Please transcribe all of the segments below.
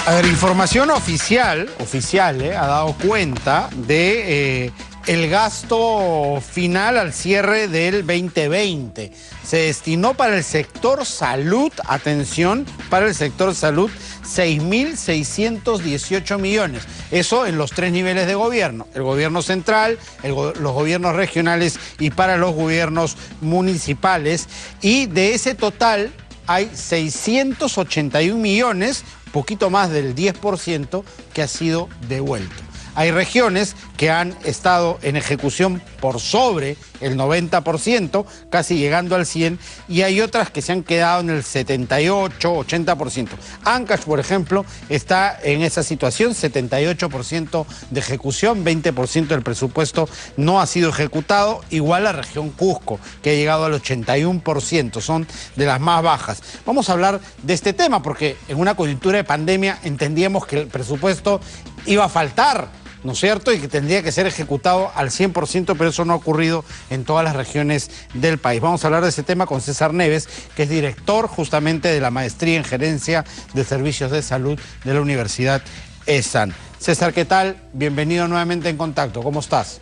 A ver, información oficial, ha dado cuenta de el gasto final al cierre del 2020. Se destinó para el sector salud, atención, para el sector salud, 6.618 millones. Eso en los tres niveles de gobierno: el gobierno central, los gobiernos regionales y para los gobiernos municipales. Y de ese total hay 681 millones, poquito más del 10%, que ha sido devuelto. Hay regiones que han estado en ejecución por sobre el 90%, casi llegando al 100%, y hay otras que se han quedado en el 78, 80%. Ancash, por ejemplo, está en esa situación, 78% de ejecución, 20% del presupuesto no ha sido ejecutado, igual la región Cusco, que ha llegado al 81%, son de las más bajas. Vamos a hablar de este tema porque en una coyuntura de pandemia entendíamos que el presupuesto iba a faltar, ¿no es cierto? Y que tendría que ser ejecutado al 100%, pero eso no ha ocurrido en todas las regiones del país. Vamos a hablar de ese tema con César Neves, que es director justamente de la Maestría en Gerencia de Servicios de Salud de la Universidad ESAN. César, ¿qué tal? Bienvenido nuevamente en Contacto. ¿Cómo estás?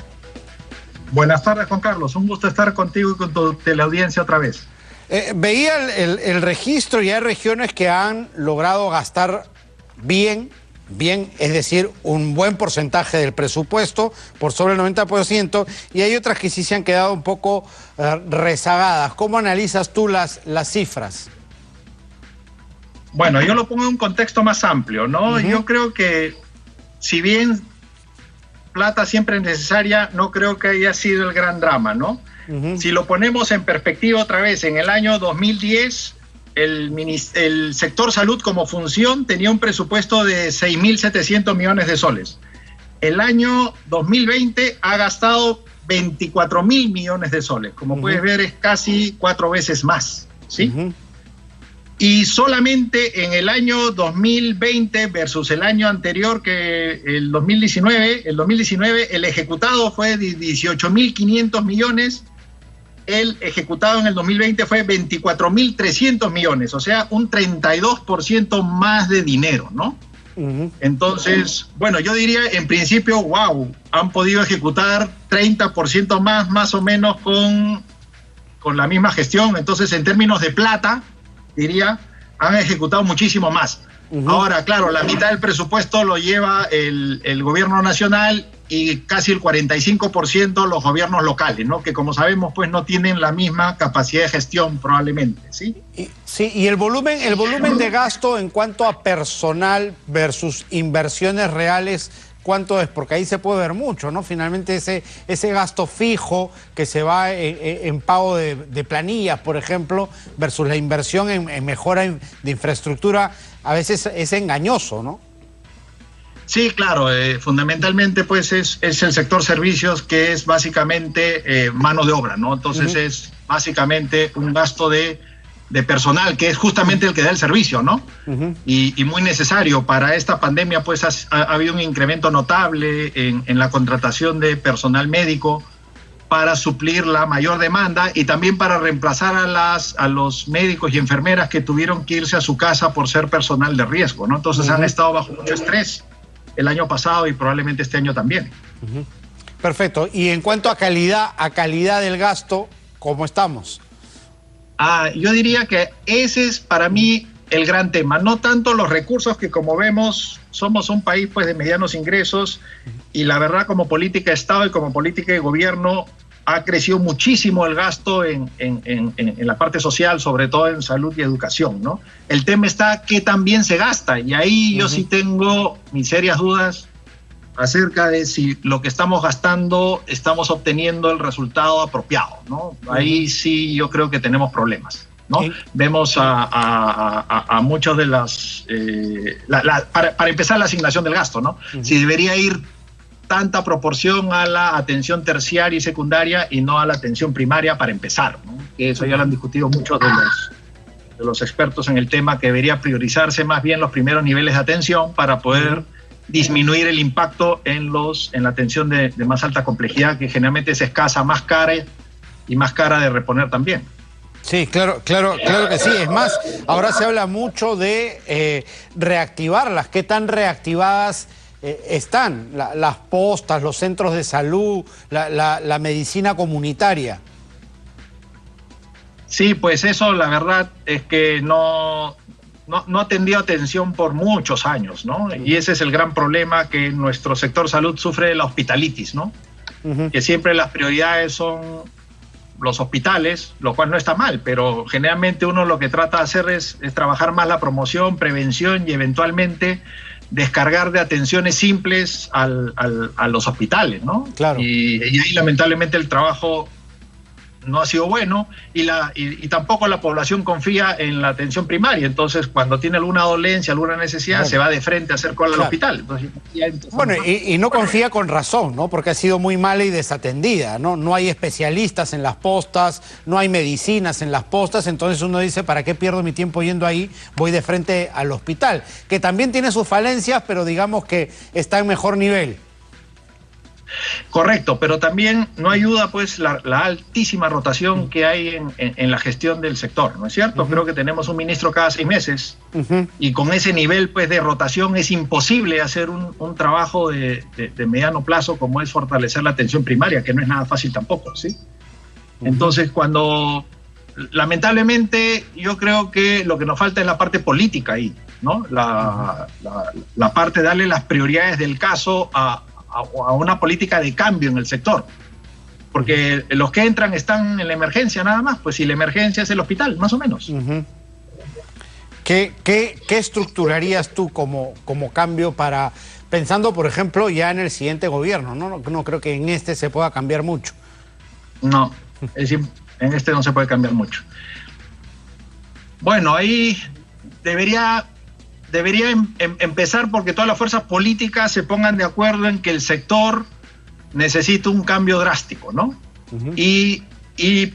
Buenas tardes, Juan Carlos. Un gusto estar contigo y con tu teleaudiencia otra vez. Veía el registro y hay regiones que han logrado gastar bien, es decir, un buen porcentaje del presupuesto, por sobre el 90%, y hay otras que sí se han quedado un poco rezagadas. ¿Cómo analizas tú las cifras? Bueno, yo lo pongo en un contexto más amplio, ¿no? Yo creo que, si bien plata siempre es necesaria, no creo que haya sido el gran drama, ¿no? Si lo ponemos en perspectiva otra vez, en el año 2010... El sector salud como función tenía un presupuesto de 6.700 millones de soles. El año 2020 ha gastado 24.000 millones de soles. Como puedes ver, es casi 4 veces más, ¿sí? Y solamente en el año 2020 versus el año anterior, que el 2019, el ejecutado fue de 18.500 millones. El ejecutado en el 2020 fue 24.300 millones, o sea, un 32% más de dinero, ¿no? Entonces, bueno, yo diría, en principio, wow, han podido ejecutar 30% más o menos con la misma gestión. Entonces, en términos de plata, diría, han ejecutado muchísimo más. Ahora, claro, la mitad del presupuesto lo lleva el gobierno nacional y casi el 45% los gobiernos locales, ¿no? Que, como sabemos, pues no tienen la misma capacidad de gestión probablemente, ¿sí? Y el volumen de gasto en cuanto a personal versus inversiones reales, ¿cuánto es? Porque ahí se puede ver mucho, ¿no? Finalmente ese gasto fijo que se va en pago de planillas, por ejemplo, versus la inversión en mejora de infraestructura, a veces es engañoso, ¿no? Sí, claro, fundamentalmente pues es el sector servicios, que es básicamente mano de obra, ¿no? Entonces es básicamente un gasto de personal, que es justamente el que da el servicio, ¿no? Y muy necesario. Para esta pandemia pues ha habido un incremento notable en la contratación de personal médico para suplir la mayor demanda y también para reemplazar a los médicos y enfermeras que tuvieron que irse a su casa por ser personal de riesgo, ¿no? Entonces han estado bajo mucho estrés el año pasado y probablemente este año también. Perfecto. Y en cuanto a calidad del gasto, ¿cómo estamos? Yo diría que ese es para mí el gran tema, no tanto los recursos, que como vemos somos un país pues de medianos ingresos, y la verdad, como política de Estado y como política de gobierno ha crecido muchísimo el gasto en la parte social, sobre todo en salud y educación, ¿no? El tema está que también se gasta, y ahí yo sí tengo mis serias dudas acerca de si lo que estamos gastando estamos obteniendo el resultado apropiado, ¿no? Ahí sí yo creo que tenemos problemas, ¿no? Vemos a muchos de las... para empezar, la asignación del gasto, ¿no? Si debería ir tanta proporción a la atención terciaria y secundaria y no a la atención primaria, para empezar, ¿no? Que eso ya lo han discutido muchos de los expertos en el tema, que debería priorizarse más bien los primeros niveles de atención para poder disminuir el impacto en la atención de más alta complejidad, que generalmente es escasa, más cara y más cara de reponer también. Sí, claro que sí. Es más, ahora se habla mucho de reactivarlas. ¿Qué tan reactivadas están las postas, los centros de salud, la medicina comunitaria? Sí, pues eso la verdad es que no ha tenido atención por muchos años, ¿no? Y ese es el gran problema, que nuestro sector salud sufre de la hospitalitis, ¿no? Que siempre las prioridades son los hospitales, lo cual no está mal, pero generalmente uno lo que trata de hacer es trabajar más la promoción, prevención y eventualmente descargar de atenciones simples a los hospitales, ¿no? Claro. Y ahí lamentablemente el trabajo no ha sido bueno y tampoco la población confía en la atención primaria. Entonces, cuando tiene alguna dolencia, alguna necesidad, se va de frente a hacer cola al hospital. Entonces, bueno, y no confía con razón, ¿no? Porque ha sido muy mala y desatendida, ¿no? No hay especialistas en las postas, no hay medicinas en las postas, entonces uno dice, ¿para qué pierdo mi tiempo yendo ahí? Voy de frente al hospital, que también tiene sus falencias, pero digamos que está en mejor nivel. Correcto, pero también no ayuda pues la altísima rotación que hay en la gestión del sector, ¿no es cierto? Creo que tenemos un ministro cada 6 meses y con ese nivel pues de rotación es imposible hacer un trabajo de mediano plazo como es fortalecer la atención primaria, que no es nada fácil tampoco, ¿sí? Entonces, cuando lamentablemente yo creo que lo que nos falta es la parte política ahí, ¿no? La parte de darle las prioridades del caso a una política de cambio en el sector, porque los que entran están en la emergencia nada más, pues si la emergencia es el hospital, más o menos. ¿Qué estructurarías tú como cambio para, pensando por ejemplo ya en el siguiente gobierno? No creo que en este se pueda cambiar mucho. No, es decir, en este no se puede cambiar mucho. Bueno, ahí debería empezar porque todas las fuerzas políticas se pongan de acuerdo en que el sector necesita un cambio drástico, ¿no? Y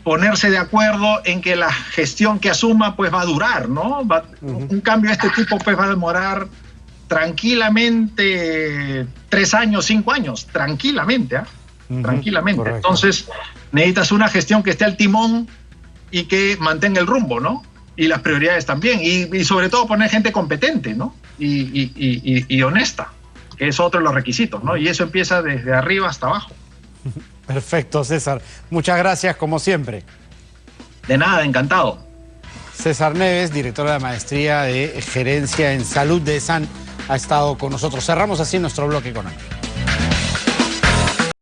ponerse de acuerdo en que la gestión que asuma pues va a durar, ¿no? Un cambio de este tipo pues va a demorar tranquilamente 3 años, 5 años, tranquilamente, tranquilamente. Correcto. Entonces necesitas una gestión que esté al timón y que mantenga el rumbo, ¿no? Y las prioridades también, y sobre todo poner gente competente, ¿no? Y honesta, que es otro de los requisitos, ¿no? Y eso empieza desde arriba hasta abajo. Perfecto, César. Muchas gracias, como siempre. De nada, encantado. César Neves, director de la Maestría de Gerencia en Salud de ESAN, ha estado con nosotros. Cerramos así nuestro bloque económico.